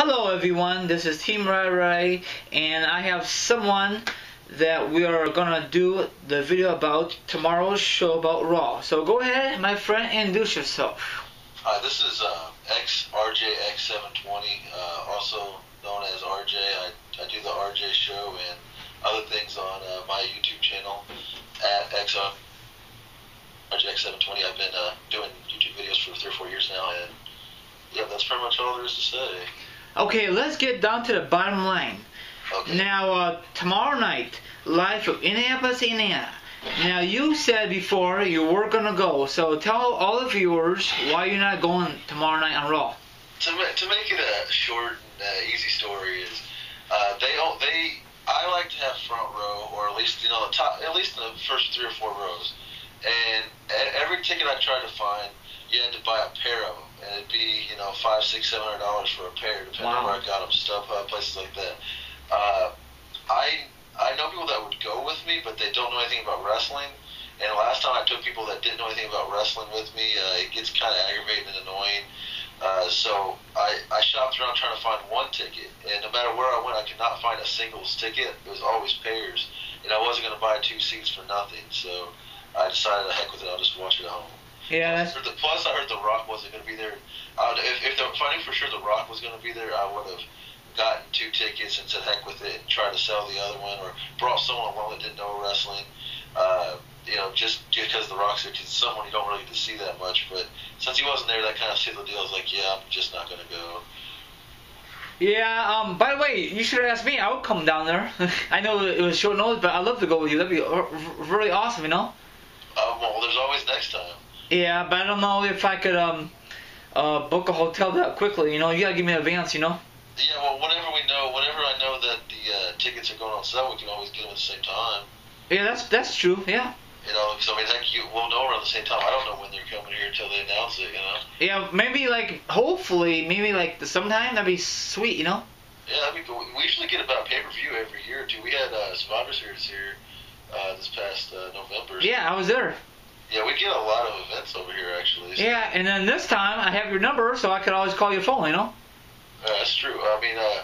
Hello everyone, this is Team Rai Rai, and I have someone that we are gonna do the video about tomorrow's show about Raw. So go ahead, my friend, introduce yourself. Hi, this is XRJX720, also known as RJ. I do the RJ show and other things on my YouTube channel at XRJX720. I've been doing YouTube videos for 3 or 4 years now, and yeah, that's pretty much all there is to say. Okay, let's get down to the bottom line. Okay. Now, tomorrow night, live from Indianapolis, Indiana. Now, you said before you were gonna go, so tell all the viewers why you're not going tomorrow night on Raw. To make it a short and easy story is, I like to have front row, or at least at least in the first 3 or 4 rows. And every ticket I tried to find, you had to buy a pair of them, and it'd be $500, $600, $700 for a pair, depending on where I got them, StubHub, places like that. I know people that would go with me, but they don't know anything about wrestling. And last time I took people that didn't know anything about wrestling with me, it gets kind of aggravating and annoying. So I shopped around trying to find one ticket, and no matter where I went, I could not find a singles ticket. It was always pairs, and I wasn't going to buy 2 seats for nothing. So I decided, heck with it, I'll just watch it at home. Yeah. Plus, I heard The Rock wasn't going to be there. If I knew for sure The Rock was going to be there, I would have gotten 2 tickets and said heck with it and tried to sell the other one, or brought someone along that didn't know wrestling. Just because The Rock's there, because someone you don't really get to see that much. But since he wasn't there, that kind of sealed the deal. I was like, yeah, I'm just not going to go. Yeah, by the way, you should have asked me. I would come down there. I know it was short notice, but I'd love to go with you. That'd be really awesome, Well, there's always next time. Yeah, but I don't know if I could book a hotel that quickly. You gotta give me an advance. Yeah, well, whenever I know that the tickets are going on sale, we can always get them at the same time. Yeah, that's true. Yeah. Because we'll know around the same time. I don't know when they're coming here until they announce it. Yeah, maybe hopefully, sometime. That'd be sweet. Yeah, that'd be cool. We usually get about a pay-per-view every year or two. We had Survivor Series here this past November. Yeah, I was there. Yeah, we get a lot of events over here, actually. So. Yeah, and then this time I have your number, so I could always call your phone, That's true. I mean, I'm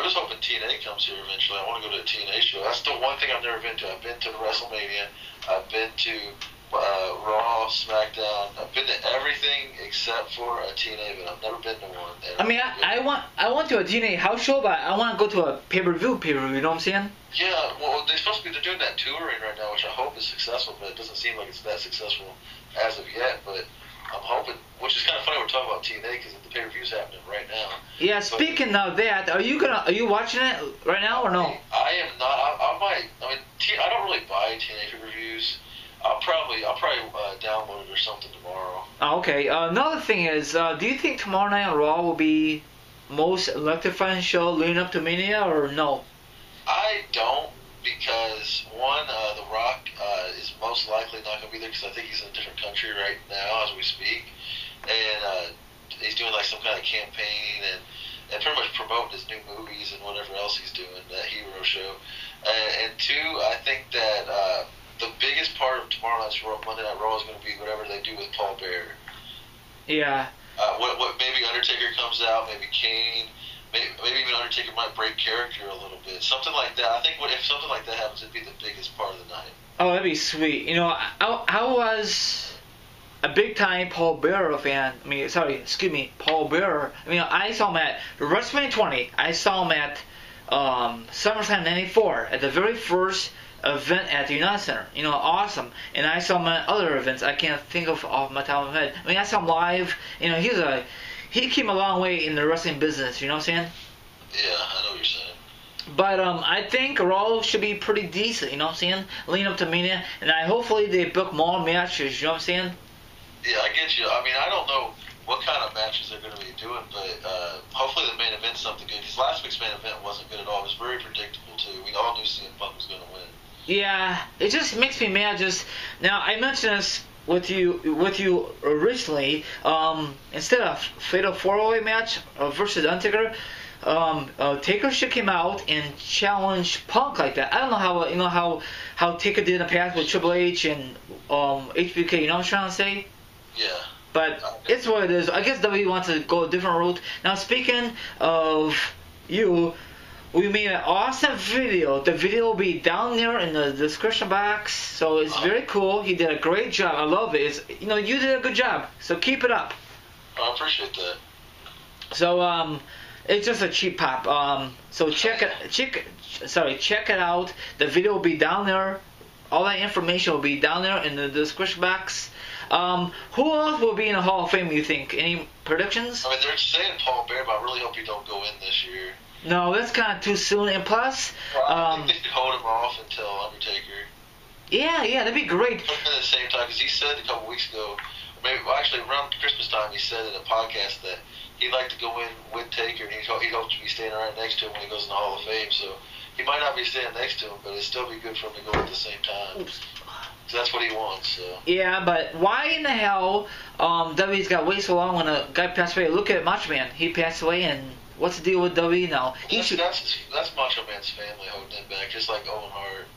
just hoping TNA comes here eventually. I want to go to a TNA show. That's the one thing I've never been to. I've been to WrestleMania. I've been to Raw, SmackDown. I've been to everything except for a TNA, but I've never been to one. I mean, I want to a TNA house show, but I want to go to a pay-per-view, you know what I'm saying? Yeah, well, they're doing that touring right now, which I hope is successful, but it doesn't seem like it's that successful as of yet. But I'm hoping, which is kind of funny we're talking about TNA because the pay-per-view's happening right now. Yeah, speaking of that, are you watching it right now or no? I am not. I don't really buy TNA pay-per-views. I'll probably download it or something tomorrow. Okay. Another thing is, do you think tomorrow night on Raw will be most electrifying show leading up to Mania or no? I don't, because one, The Rock is most likely not going to be there because I think he's in a different country right now as we speak, and he's doing some kind of campaign and pretty much promoting his new movies and whatever else he's doing, that hero show. And 2, I think that the biggest part of tomorrow night's Monday Night Raw is going to be whatever they do with Paul Bearer. Yeah. What maybe Undertaker comes out, maybe Kane. Maybe even Undertaker might break character a little bit. Something like that. I think if something like that happens, it'd be the biggest part of the night. Oh, that'd be sweet. I was a big-time Paul Bearer fan. Paul Bearer. I saw him at WrestleMania 20. I saw him at SummerSlam 94 at the very first event at the United Center. Awesome. And I saw him at other events. I can't think of off my top of my head. I saw him live. He came a long way in the wrestling business, you know what I'm saying? Yeah, I know what you're saying. But I think Raw should be pretty decent, you know what I'm saying? Leading up to Mania, and hopefully they book more matches, you know what I'm saying? Yeah, I get you. I don't know what kind of matches they're going to be doing, but hopefully the main event's something good. Because last week's main event wasn't good at all. It was very predictable, too. We all knew CM Punk was going to win. Yeah, it just makes me mad. Now, I mentioned this with you originally, instead of Fatal 4-Way match versus Undertaker, Taker should come out and challenge Punk like that. I don't know how Taker did in the past with Triple H and HBK. You know what I'm trying to say? Yeah. But it's what it is. I guess WWE wants to go a different route. Now, speaking of you, we made an awesome video. The video will be down there in the description box. So it's very cool. He did a great job. I love it. You did a good job. So keep it up. I appreciate that. So it's just a cheap pop. So check it out. The video will be down there. All that information will be down there in the description box. Who else will be in the Hall of Fame, you think? Any predictions? I mean, they're saying Paul Bear, but I really hope you don't go in this year. No, that's kind of too soon. And plus, I think they should hold him off until Undertaker. Yeah, that'd be great. Put him at the same time, because he said a couple weeks ago, actually around Christmas time, he said in a podcast that he'd like to go in with Taker, and he'd hope to be standing right next to him when he goes in the Hall of Fame. So he might not be standing next to him, but it'd still be good for him to go at the same time. Oops. So that's what he wants. So. Yeah, but why in the hell WWE's got to wait so long when a guy passed away? Look at Macho Man. He passed away, and what's the deal with WWE now? That's Macho Man's family holding him back, just like Owen Hart.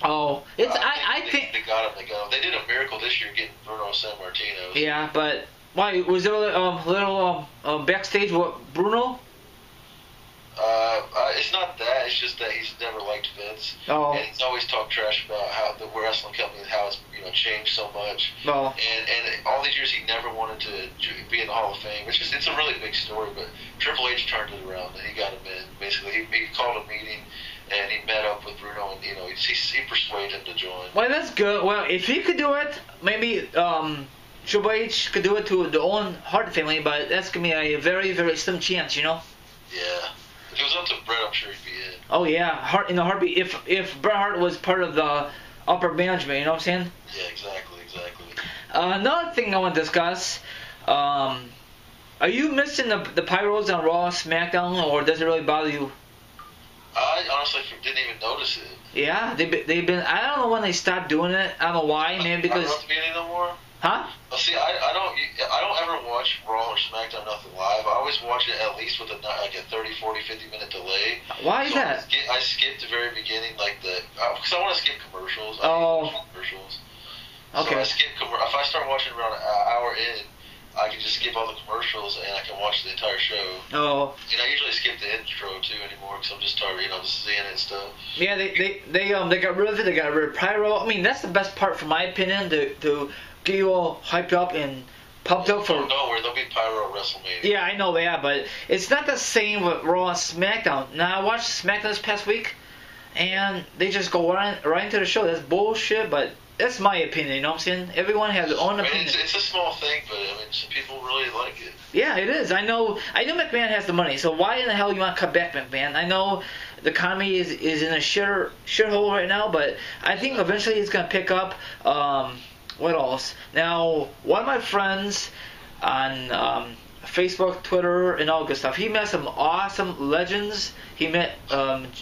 Oh, I think they got him. They did a miracle this year getting Bruno Sammartino. Yeah, but why was there a little backstage with Bruno? It's not that. It's just that he's never liked Vince. Oh. And he's always talked trash about how the wrestling company, how it's changed so much. Oh. And all these years he never wanted to be in the Hall of Fame. It's a really big story, but Triple H turned it around and he got him in. Basically, he called a meeting and he met up with Bruno and he persuaded him to join. Well, that's good. Well, if he could do it, maybe Triple H could do it to the Owen Hart family, but that's gonna be a very, very slim chance, Yeah. If it was up to Bret, I'm sure he'd be in. Oh yeah, Hart in the heartbeat. If Bret Hart was part of the upper management, you know what I'm saying? Yeah, exactly. Another thing I want to discuss. Are you missing the pyros on Raw, SmackDown, or does it really bother you? I honestly didn't even notice it. Yeah, they've been. I don't know when they stopped doing it. I don't know why. Maybe because. I don't have to be any no more. Huh? Well, see, I don't ever watch Raw or SmackDown nothing live. I always watch it at least with a 30, 40, 50 minute delay. Why is that? I skip the very beginning, because I want to skip commercials. Commercials. Okay. So I skip if I start watching around an hour in, I can just skip all the commercials and I can watch the entire show. Oh. And I usually skip the intro too anymore because I'm just tired, just seeing it and stuff. Yeah, they got rid of it. They got rid of pyro. I mean, that's the best part, from my opinion, to get you all hyped up and pumped up for. Nowhere there'll be pyro at WrestleMania. Yeah, I know that, but it's not the same with Raw and SmackDown. Now I watched SmackDown this past week, and they just go right into the show. That's bullshit, but that's my opinion. You know what I'm saying? Everyone has their own opinion. It's a small thing, but some people really like it. Yeah, it is. I know McMahon has the money, so why in the hell you want to cut back McMahon? I know the economy is in a shithole right now, but I think eventually it's gonna pick up. What else? Now, one of my friends on Facebook, Twitter, and all good stuff, he met some awesome legends. He met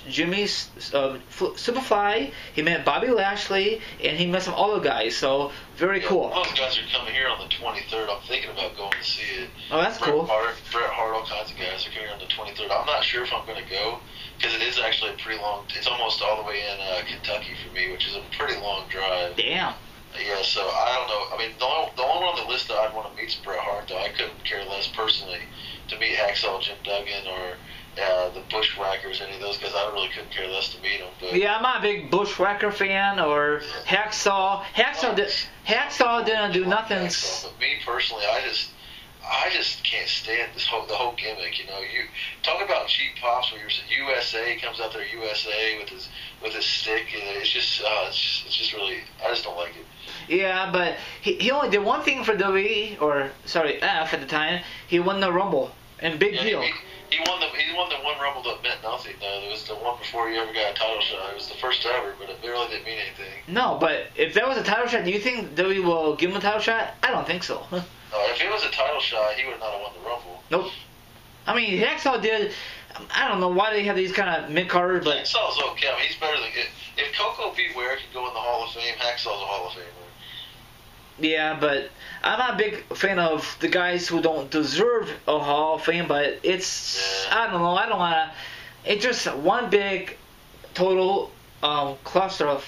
Jimmy Superfly, he met Bobby Lashley, and he met some other guys, so very cool. Those guys are coming here on the 23rd. I'm thinking about going to see it. Oh, that's cool. Bret Hart, all kinds of guys are coming here on the 23rd. I'm not sure if I'm going to go, because it is actually a pretty long, it's almost all the way in Kentucky for me, which is a pretty long drive. Damn. Yeah, so I don't know. I mean, the only one on the list that I'd want to meet is Bret Hart, though. I couldn't care less personally to meet Hacksaw Jim Duggan or the Bushwhackers, any of those guys. I really couldn't care less to meet them. But yeah, I'm not a big Bushwhacker fan or Hacksaw. Hacksaw didn't do nothing. But me personally, I just can't stand the whole gimmick. You talk about cheap pops where you're USA comes out there USA with his stick. It's just really, I just don't like it. Yeah, but he only did one thing for WWE, F at the time. He won the Rumble, and big deal. He won the one Rumble that meant nothing, though. It was the one before he ever got a title shot. It was the first ever, but it really didn't mean anything. No, but if that was a title shot, do you think WWE will give him a title shot? I don't think so. If it was a title shot, he would not have won the Rumble. Nope. I mean, Hacksaw did. I don't know why they have these kind of mid-carders, but Hacksaw's okay. I mean, he's better than if Coco P. Ware could go in the Hall of Fame. Hacksaw's a Hall of Famer. Yeah, but I'm not a big fan of the guys who don't deserve a Hall of Fame, but it's, I don't know, I don't want to, it's just one big total cluster of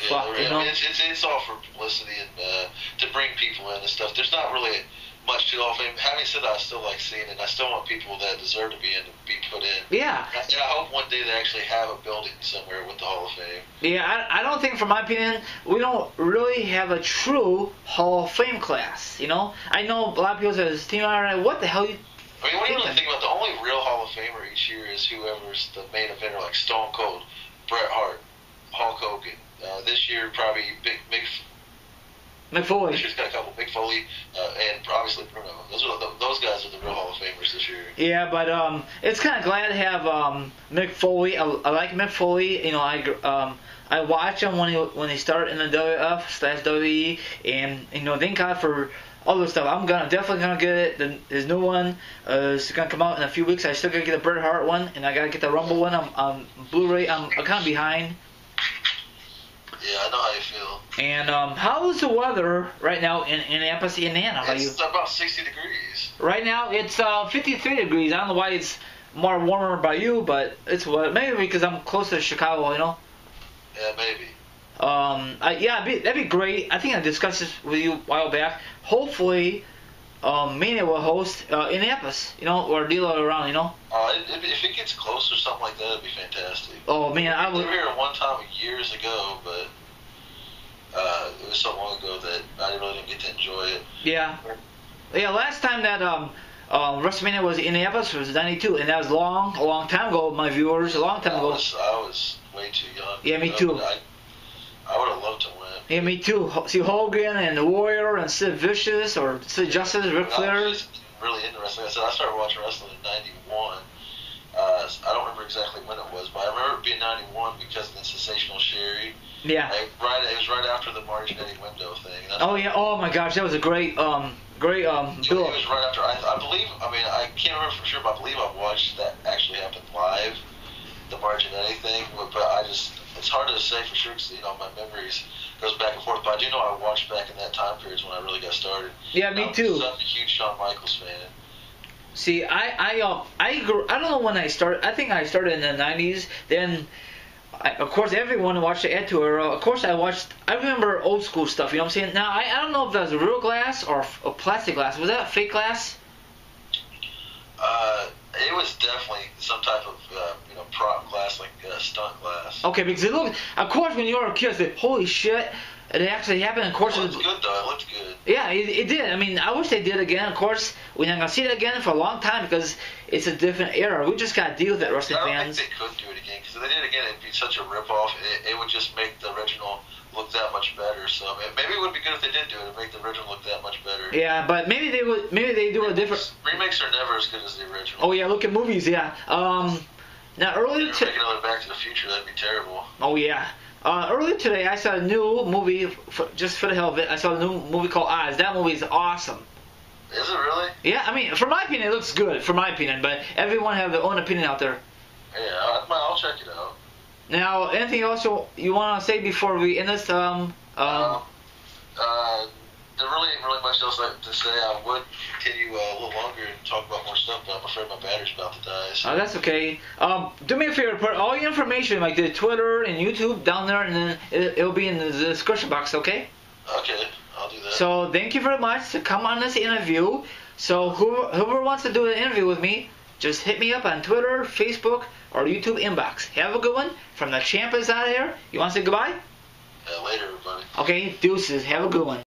fuck, I mean, it's all for publicity and to bring people in and stuff. There's not really much to the Hall of Fame. Having said that, I still like seeing it. I still want people that deserve to be in to be put in. Yeah. And I hope one day they actually have a building somewhere with the Hall of Fame. Yeah, I don't think, from my opinion, we don't really have a true Hall of Fame class. You know, I know a lot of people say, Team Iron, what the hell? I mean, when you really think about it, the only real Hall of Famer each year is whoever's the main eventer, like Stone Cold, Bret Hart, Hulk Hogan. This year, probably Mick Foley. This year's got a couple, Mick Foley, and obviously Bruno. Those guys are the real Hall of Famers this year. Yeah, but it's kind of glad to have Mick Foley. I like Mick Foley. You know, I watch him when he started in the WWF/WWE, and you know, thank God for other stuff. I'm definitely gonna get it. His new one is gonna come out in a few weeks. I still gotta get the Bret Hart one, and I gotta get the Rumble one on Blu-ray. I'm kind of behind. Yeah, I know how you feel. And how is the weather right now in Annapolis, Indiana? It's about 60 degrees. Right now it's 53 degrees. I don't know why it's more warmer by you, but it's what, maybe because I'm close to Chicago, you know. Yeah, maybe. That'd be great. I think I discussed this with you a while back. Hopefully, Mania will host Annapolis, you know, or deal it around, you know. If it gets close or something like that, it'd be fantastic. Oh man, I We would. were here one time years ago, but it was so long ago that I really didn't get to enjoy it. Yeah. Last time that WrestleMania was in Annapolis was '92, and that was a long time ago. My viewers, a long time ago. I was way too young. Yeah, me too. I would have loved to win. Yeah, me too. See Hogan and the Warrior and Sid Vicious or Sid Justice, Ric Flair. I was really into wrestling. I started watching wrestling in '91. I don't remember exactly when it was, but I remember it being '91 because of the Sensational Sherry. Yeah. It was right after the Marty Jannetty window thing. Oh yeah. Oh my gosh, that was a great build. It was right after. I believe. I mean, I can't remember for sure, but I believe I watched that actually happen live, the Marty Jannetty thing. But it's hard to say for sure because you know my memories goes back and forth. But I do know I watched back in that time period when I really got started. Yeah, me too. I'm such a huge Shawn Michaels fan. See, I don't know when I started. I think I started in the '90s. Then, of course, everyone watched the Ed Tour. Of course, I remember old school stuff. You know what I'm saying? Now, I don't know if that was real glass or plastic glass. Was that fake glass? It was definitely some type of prop glass, like stunt glass. Okay, because it looked. Of course, when you were a kid, I said, "Holy shit!" It actually happened. Of course, It looked good though. It looked good. Yeah, it did. I mean, I wish they did again. Of course, we're not gonna see it again for a long time because it's a different era. We just gotta deal with it, wrestling I don't fans. think they could do it again because if they did it again, it'd be such a rip-off. It would just make the original look that much better. So maybe it would be good if they did do it and make the original look that much better. Yeah, but maybe they would. Maybe they do a different. Remakes are never as good as the original. Oh yeah, look at movies. Yeah. Now earlier If they make another Back to the Future, that'd be terrible. Oh yeah. Earlier today, I saw a new movie, just for the hell of it. I saw a new movie called Oz. That movie is awesome. Is it really? Yeah, I mean, for my opinion, it looks good. For my opinion, but everyone have their own opinion out there. Yeah, I'll check it out. Now, anything else you want to say before we end this? There really ain't really much else to say. I would continue a little longer and talk about more stuff, but I'm afraid my battery's about to die. So. That's okay. Do me a favor, put all your information, like the Twitter and YouTube, down there, and then it'll be in the description box, okay? Okay, I'll do that. So, thank you very much to come on this interview. So, whoever wants to do an interview with me, just hit me up on Twitter, Facebook, or YouTube inbox. Have a good one. From the champ is out here. You want to say goodbye? Later, everybody. Okay, deuces. Have a good one.